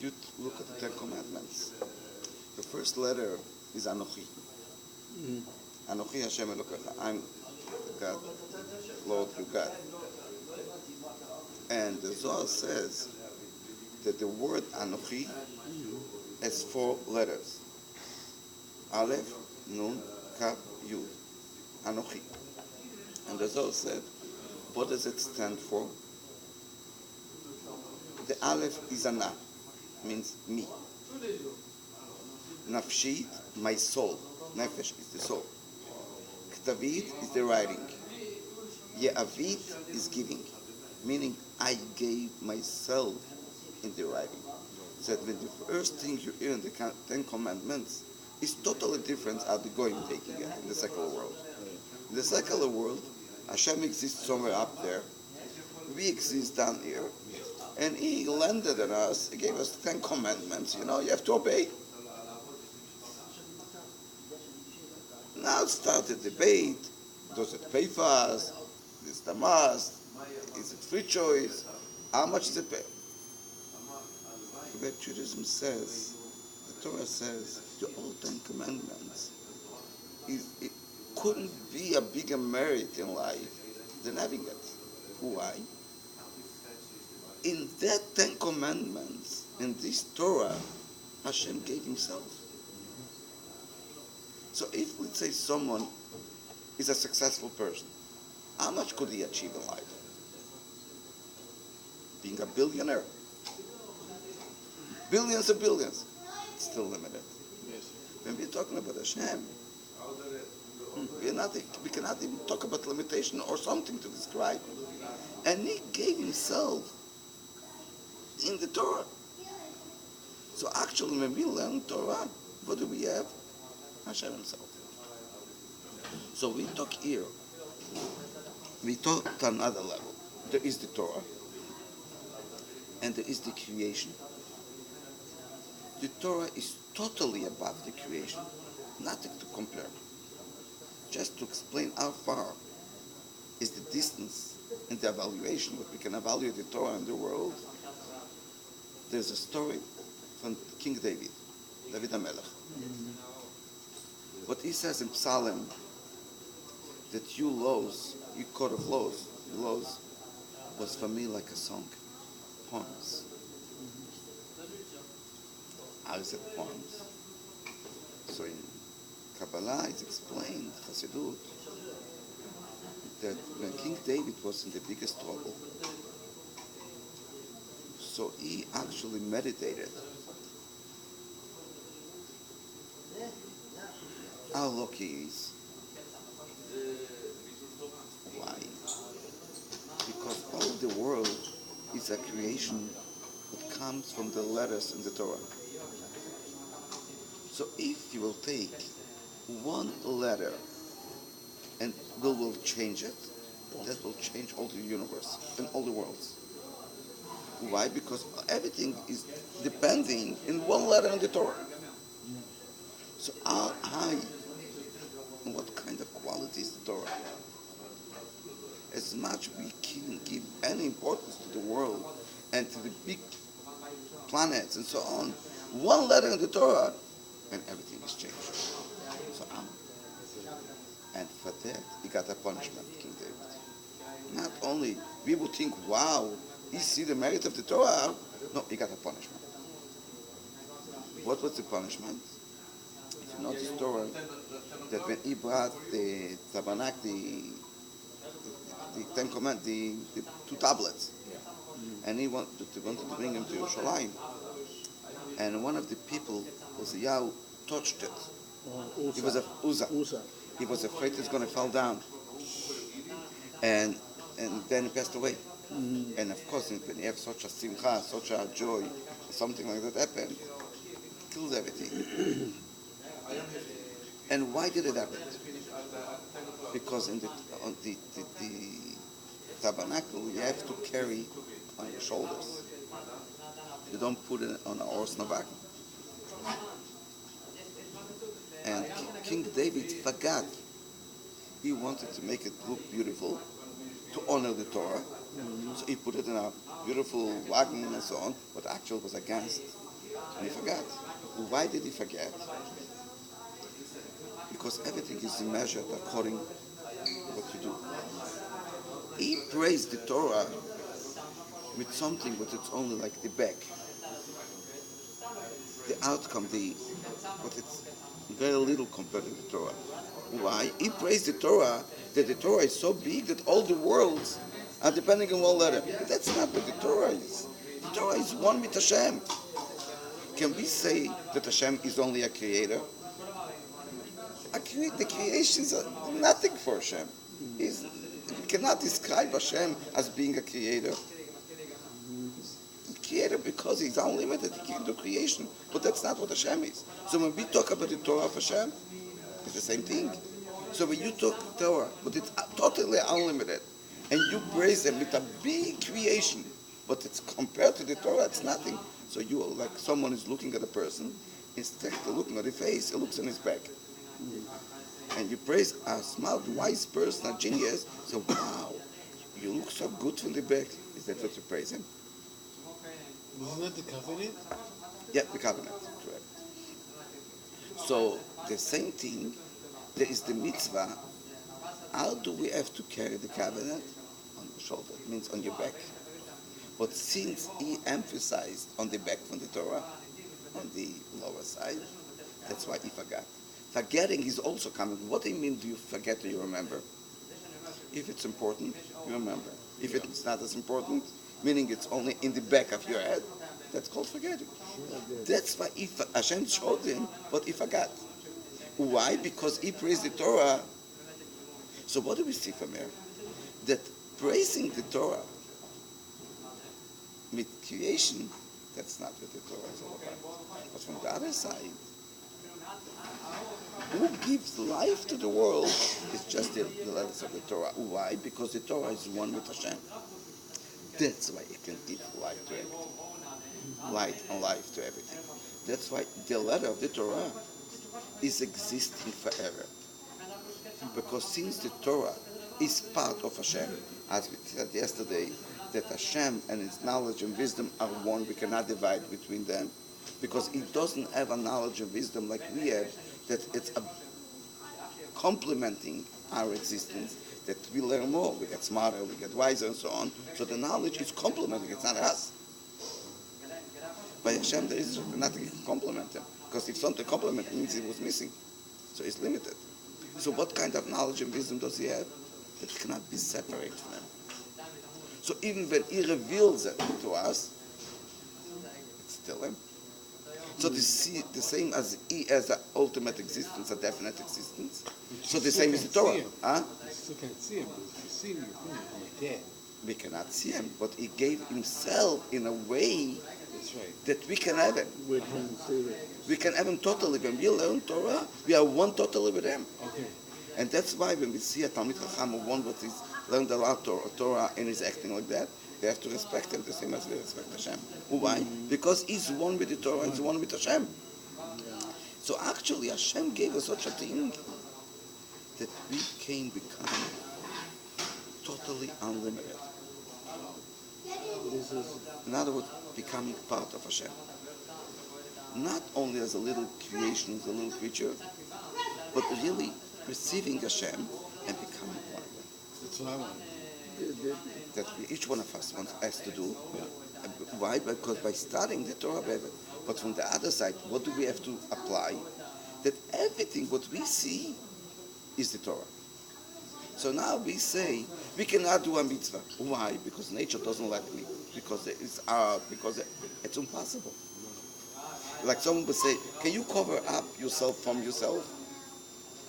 you look at the Ten Commandments, the first letter is Anochi. Anochi Hashem Elokecha. I'm God, Lord your God. And the Zohar says that the word Anochi has 4 letters. Aleph, Nun, Kaf, Yud. Anochi. And the Zohar said, what does it stand for? The Aleph is Ana, means me. Nafshit, my soul. Nefesh is the soul. Ktavit is the writing. Ye'avit is giving, meaning I gave myself in the writing. So that when the first thing you hear in the Ten Commandments is totally different at the going taking it in the secular world. In the secular world, Hashem exists somewhere up there. We exist down here. And He landed on us. He gave us 10 commandments. You have to obey. Now it started debate. Does it pay for us? Is it a must? Is it free choice? How much does it pay? But Judaism says, the Torah says, the all 10 commandments, it couldn't be a bigger merit in life than having it. Why? In that 10 commandments, in this Torah, Hashem gave Himself. So if we say someone is a successful person, how much could he achieve in life? Being a billionaire. Billions and billions. It's still limited. Yes. When we're talking about Hashem, we cannot even talk about limitation or something to describe. And He gave Himself in the Torah. So actually, when we learn Torah, what do we have? Hashem Himself. So we talk here. We talk to another level. There is the Torah, and there is the creation. The Torah is totally above the creation. Nothing to compare. Just to explain how far is the distance and the evaluation, what we can evaluate the Torah and the world. There's a story from King David HaMelech. What he says in Psalm, that your court of laws, was for me like a song, poems. How is it poems? So in Kabbalah it's explained, Chassidut, that when King David was in the biggest trouble, so he actually meditated. How lucky he is. Why? Because all the world is a creation that comes from the letters in the Torah. So if you will take one letter and will change it, that will change all the universe and all the worlds. Why? Because everything is depending in one letter in the Torah. So how high and what kind of quality is the Torah? As much we can give any importance to the world and to the big planets and so on, one letter in the Torah and everything is changed. So and for that he got a punishment, King David. Not only we would think, wow, he see the merit of the Torah. No, he got a punishment. What was the punishment? If you notice Torah, that when he brought the tabernacle, the Ten Commandments, the 2 tablets, and he wanted to bring him to Yerushalayim, and one of the people was Yahweh touched it. He was Uzzah. He was afraid it's going to fall down, and then he passed away. And of course, when you have such a simcha, such a joy, something like that happened, it kills everything. And why did it happen? Because on the tabernacle, you have to carry on your shoulders. You don't put it on a horse and a wagon. And King David forgot. He wanted to make it look beautiful, to honor the Torah. So he put it in a beautiful wagon and so on, but actually was against And he forgot. Why did he forget? Because everything is measured according to what you do. He praised the Torah with something, but it's only like the back, the outcome, but it's very little compared to the Torah. Why? He praised the Torah that the Torah is so big that all the worlds are depending on one letter. But that's not what the Torah is. The Torah is one with Hashem. Can we say that Hashem is only a creator? The creations are nothing for Hashem. We cannot describe Hashem as being a creator. Creator because he's unlimited, he can do creation. But that's not what Hashem is. So when we talk about the Torah of Hashem, it's the same thing. So when you talk Torah, but it's totally unlimited, and you praise him with a big creation, but it's compared to the Torah, it's nothing. So you are like someone is looking at a person, instead of looking at his face, he looks on his back. And you praise a smart, wise person, a genius, so wow, you look so good from the back. Is that what you praise him? Isn't that the covenant? Yeah, the covenant, correct. So the same thing, there is the mitzvah. How do we have to carry the covenant? On the shoulder, it means on your back. But since he emphasized on the back from the Torah, on the lower side, that's why he forgot. Forgetting is also coming. What do you mean, do you forget or you remember? If it's important, you remember. If it's not as important, meaning it's only in the back of your head, that's called forgetting. That's why Hashem showed him, but he forgot. Why? Because he praised the Torah. So what do we see from here? That praising the Torah with creation, that's not what the Torah is all about. But from the other side, who gives life to the world is just the letters of the Torah. Why? Because the Torah is one with Hashem. That's why it can give light to everything. Light and life to everything. That's why the letter of the Torah is existing forever. Because since the Torah is part of Hashem, as we said yesterday, that Hashem and His knowledge and wisdom are one, we cannot divide between them. Because He doesn't have a knowledge and wisdom like we have, that it's complementing our existence, that we learn more, we get smarter, we get wiser, and so on. So the knowledge is complementing, it's not us. By Hashem, there is nothing to complement Him. Because if something complements, it means He was missing. So it's limited. So what kind of knowledge and wisdom does He have? That cannot be separated from Him. So even when He reveals it to us, it's still Him. So the same as He has an ultimate existence, a definite existence. So the same is the Torah. Huh? You still can't see him, but if you see him, you're dead. We cannot see Him, but He gave Himself in a way That's right. that we can have Him. We can see it. We can have Him totally. When we learn Torah, we are one totally with Him. Okay. And that's why when we see a Talmid Chacham or one that is learned a lot of Torah and is acting like that, we have to respect him the same as we respect Hashem. Why? Because he's one with the Torah, he's one with Hashem. So actually Hashem gave us such a thing that we can become totally unlimited. This is In other words, becoming part of Hashem. Not only as a little creation, as a little creature, but really receiving Hashem and becoming one of them. That's what I want. That each one of us has to do. Why? Because by studying the Torah, but from the other side, what do we have to apply? That everything what we see is the Torah. So now we say we cannot do a mitzvah. Why? Because nature doesn't let me. Because it's art. Because it's impossible. Like someone would say, can you cover up yourself from yourself?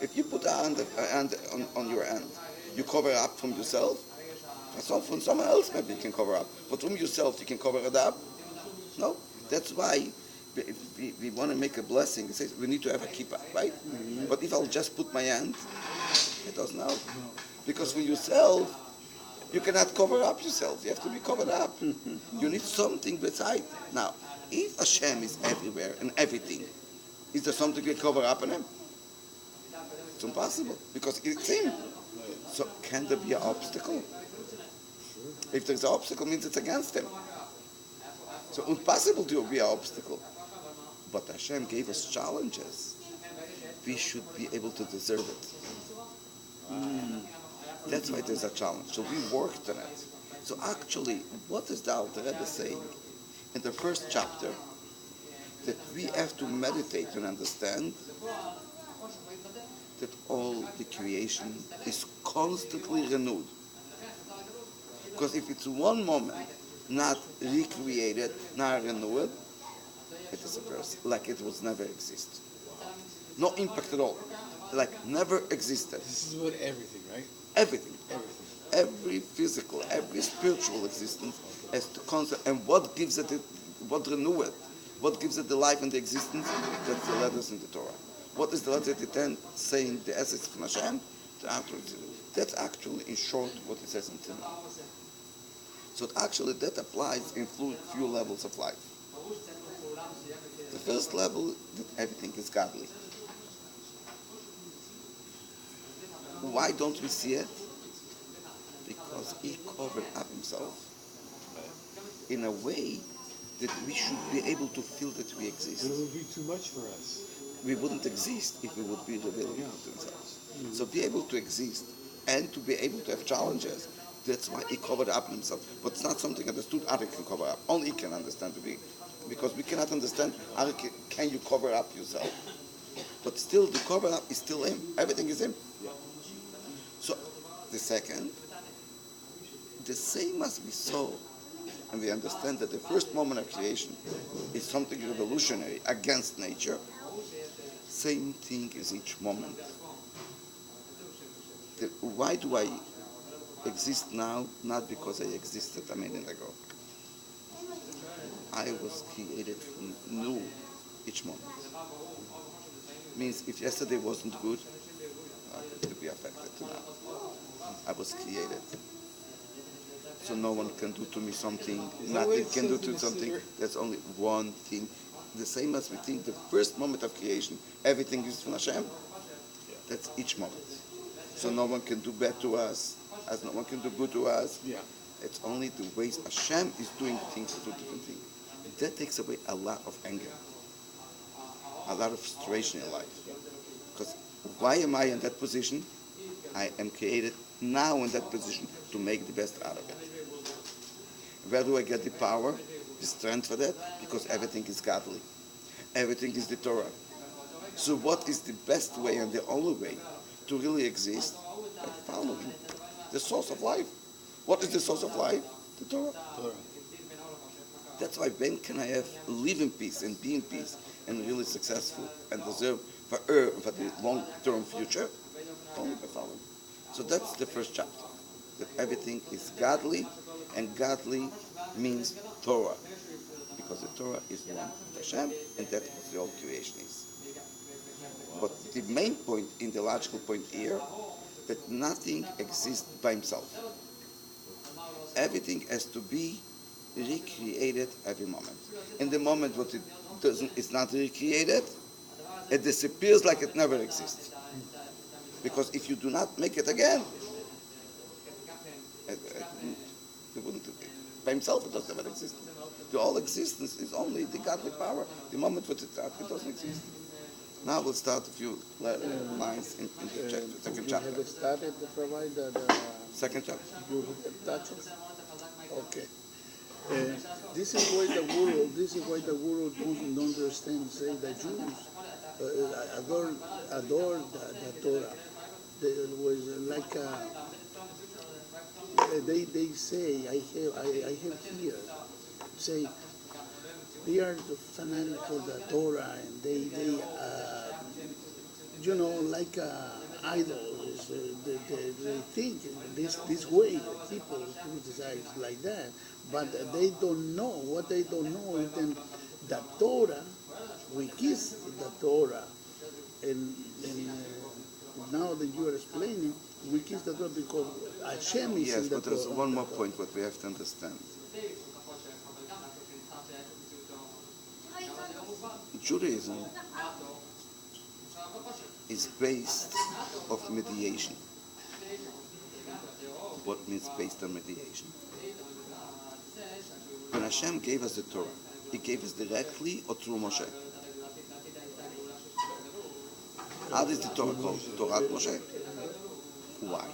If you put a hand on your hand, you cover up from yourself. So from someone else maybe you can cover up. But from yourself you can cover it up. No. That's why if we want to make a blessing, it says we need to have a kippah, right? Mm-hmm. But if I'll just put my hand, it doesn't help. Because for yourself, you cannot cover up yourself. You have to be covered up. You need something beside. Now, if Hashem is everywhere and everything, is there something we cover up in Him? It's impossible because it's Him. So can there be an obstacle? If there's an obstacle, it means it's against Him. So impossible to be an obstacle. but Hashem gave us challenges, we should be able to deserve it. That's why there's a challenge. So we worked on it. So actually, what is the Alter Rebbe saying in the first chapter? That we have to meditate and understand that all the creation is constantly renewed. Because if it's one moment not recreated, not renewed, it disappears like it was never exist. No impact at all. Like never existed. This is what everything, right? Everything. Everything. Every physical, every spiritual existence has to constant. And what gives it, what renew it? What gives it the life and the existence? That's the letters in the Torah. What is the letter 10 saying? The essence from Hashem? That's actually, in short, what it says in Tanakh. So actually, that applies in few levels of life. The first level, that everything is godly. Why don't we see it? Because he covered up himself in a way that we should be able to feel that we exist. It would be too much for us. We wouldn't exist if we would be revealing to themselves. So be able to exist and to be able to have challenges, that's why he covered up himself. But it's not something understood other can cover up. Only he can understand to be, because we cannot understand how can you cover up yourself. But still the cover up is still him. Everything is him. So the second, the same as we saw, and we understand that the first moment of creation is something revolutionary against nature, same thing is each moment. Why do I exist now? Not because I existed a minute ago. I was created new each moment. Means if yesterday wasn't good, it will be affected to now. I was created. So no one can do to me something, nothing can do to something. There's only one thing. The same as we think the first moment of creation, everything is from Hashem. That's each moment. So no one can do bad to us, as no one can do good to us. Yeah. It's only the ways Hashem is doing things to do different things. That takes away a lot of anger, a lot of frustration in life. Because why am I in that position? I am created now in that position to make the best out of it. Where do I get the power, the strength for that? Because everything is godly. Everything is the Torah. So what is the best way and the only way to really exist? By following the source of life. What is the source of life? The Torah. Torah. That's why when can I live in peace and be in peace and really successful and deserve for the long-term future? Only by following. So that's the first chapter. That everything is godly, and godly means Torah. Because the Torah is one with Hashem, and that's what the whole creation is. But the main point, in the logical point here, that nothing exists by himself. Everything has to be recreated every moment. In the moment what it doesn't, it's not recreated, it disappears like it never exists. Because if you do not make it again, it wouldn't. By himself, it doesn't ever exist. The whole existence is only the godly power. The moment what it doesn't exist. Now we'll start a few lines in the second chapter. You have started to provide the Second chapter. you touch it? Okay. This is why the world. This is why the world don't understand. Say the Jews adore the Torah. There was like they say I have here say they are fanatic for the Torah and they like idols. They think this way people criticize like that, but they don't know. What they don't know is then the Torah. We kiss the Torah, and now that you are explaining, we kiss the Torah because Hashem is Yes, in the but there's Torah. one more point what we have to understand. Judaism is based of mediation. What means based on mediation? When Hashem gave us the Torah, He gave us directly or through Moshe? How is the Torah called Torah Moshe? Why?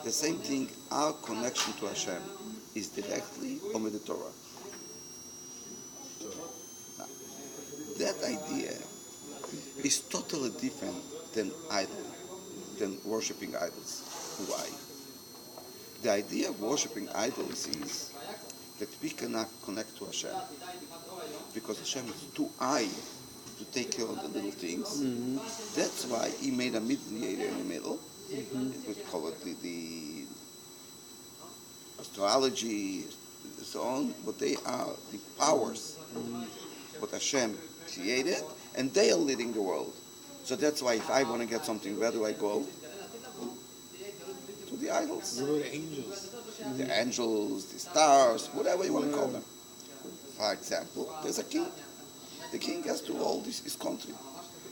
The same thing, our connection to Hashem is directly or with the Torah. Now, that idea is totally different than worshiping idols. Why? The idea of worshiping idols is that we cannot connect to Hashem because Hashem is too high to take care of the little things. That's why He made a mediator in the middle. We call it the astrology, so on. But they are the powers what Hashem created, and they are leading the world. So that's why if I want to get something, where do I go? To the idols. You go to angels. The angels, the stars, whatever you want to call them. For example, there's a king. The king has to rule his country.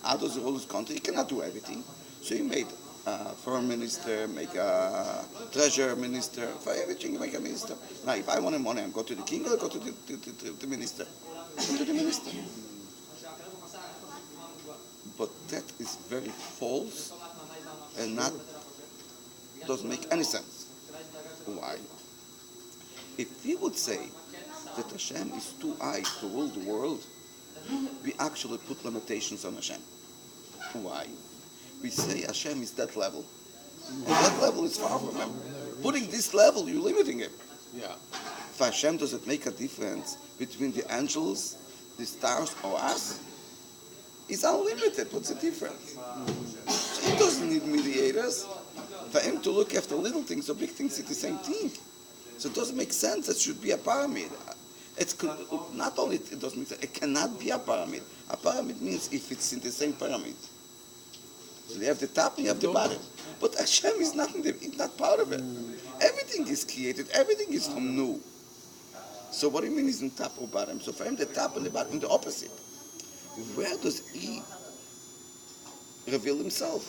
How does he rule his country? He cannot do everything. So he made a foreign minister, make a treasurer minister. For everything, you make a minister. Now, if I want money, I go to the king or I go to the minister? To the minister. But that is very false and doesn't make any sense. Why? If we would say that Hashem is too high to rule the world, we actually put limitations on Hashem. Why? We say Hashem is that level. And that level is far from Him. Putting this level, you're limiting Him. Yeah. For Hashem, does it make a difference between the angels, the stars, or us? It's unlimited. What's the difference? So He doesn't need mediators. For Him to look after little things or big things, it's the same thing. So it doesn't make sense. It should be a pyramid. Not only it doesn't make sense, it cannot be a pyramid. A pyramid means if it's in the same pyramid. So you have the top and you have the bottom. But Hashem is not part of it. Everything is created. Everything is from new. So what do you mean is in top or bottom? So for Him, the top and the bottom are the opposite. Where does He reveal Himself?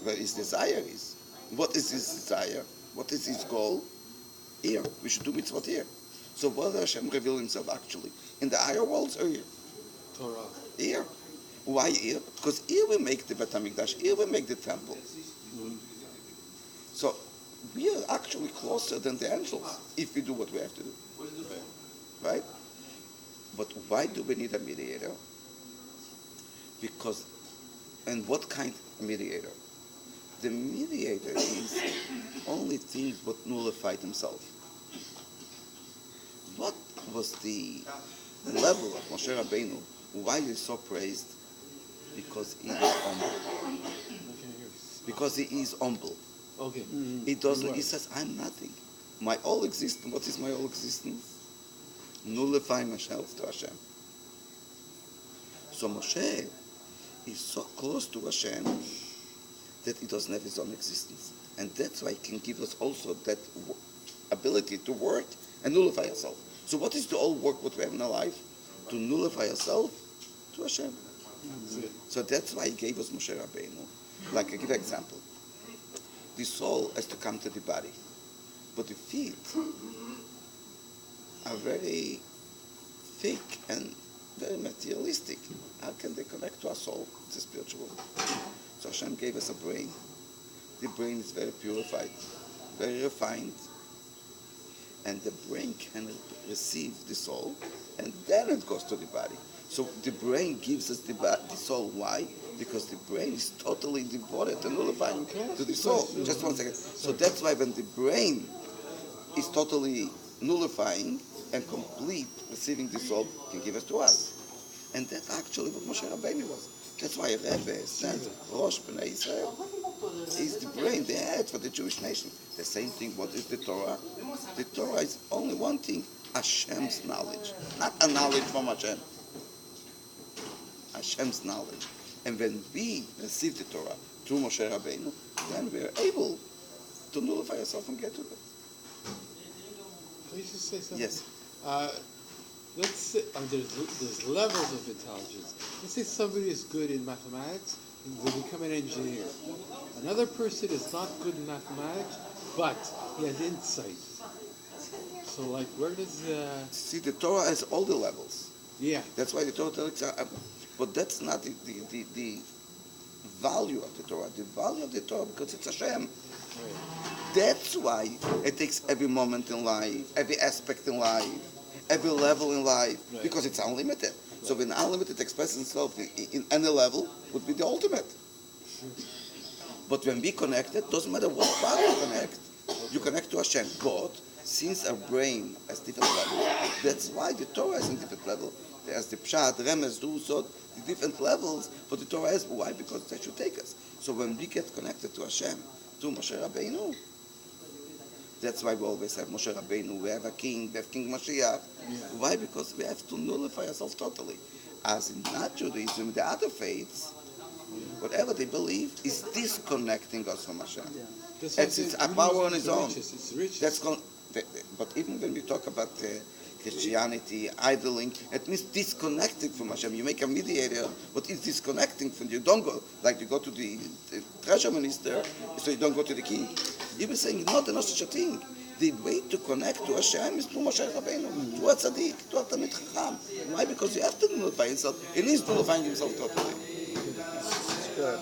Where His desire is. What is His desire? What is His goal? Here. We should do mitzvot here. So where does Hashem reveal Himself actually? In the higher worlds or here? Torah. Here. Why here? Because here we make the Bet HaMikdash, here we make the temple. So we are actually closer than the angels if we do what we have to do. Right? But why do we need a mediator? Because, and what kind of mediator? The mediator is only things what nullify themselves. What was the level of Moshe Rabbeinu? Why is he so praised? Because he is humble. Because he is humble. Okay. He doesn't. He says, "I'm nothing. My whole existence. What is my whole existence? Nullifying myself to Hashem." So Moshe is so close to Hashem that he doesn't have his own existence, and that's why he can give us also that ability to work and nullify yourself. So what is the whole work what we have in our life? To nullify yourself to Hashem. So that's why He gave us Moshe Rabbeinu. Like I give an example. The soul has to come to the body, but the feet are very fake and very materialistic. How can they connect to our soul? It's a spiritual. So Hashem gave us a brain. The brain is very purified, very refined, and the brain can receive the soul, and then it goes to the body. So the brain gives us the soul. Why? Because the brain is totally devoted and nullifying to the soul. Just 1 second. So that's why when the brain is totally nullifying and complete, receiving the soul, can give us to us. And that's actually what Moshe Rabbeinu was. That's why Rebbe stands Rosh Bnei Israel. Is the brain, the head for the Jewish nation. The same thing, what is the Torah? The Torah is only one thing, Hashem's knowledge. Not a knowledge from Hashem. Hashem's knowledge. And when we receive the Torah through Moshe Rabbeinu, then we are able to nullify ourselves and get to it. Can you just say something? Yes. Let's say there's levels of intelligence. Let's say somebody is good in mathematics, and they become an engineer. Another person is not good in mathematics, but he has insight. So, like, where does See, the Torah has all the levels. yeah? That's why the Torah tells us But that's not the value of the Torah. The value of the Torah, because it's Hashem. Right. That's why it takes every moment in life, every aspect in life, every level in life, Right. because it's unlimited. So when unlimited expresses itself in any level, would be the ultimate. But when we connect, it doesn't matter what part you connect, you connect to Hashem. But since our brain has different levels, that's why the Torah is in different level. There's the Pshat, Remez, Rusot, the different levels, but the Torah is why? Because that should take us. So when we get connected to Hashem, to Moshe Rabbeinu, that's why we always have Moshe Rabbeinu, we have a king, we have King Mashiach. Yeah. Why? Because we have to nullify ourselves totally. As in not Judaism, the other faiths, whatever they believe, is disconnecting us from Hashem. Yeah. That's why It's I a say power on Judaism its is own. richest. It's richest. That's but even when we talk about Christianity, idling, it means disconnecting from Hashem. You make a mediator, but it's disconnecting from you. Don't go, like you go to the treasure minister, so you don't go to the king. You were saying, no, there's no such a thing. The way to connect to Hashem is through Moshe Rabbeinu, to a tzaddik, to a Talmid Chacham. Why? Because you have to nullify himself. He needs nullifying himself totally. Sure.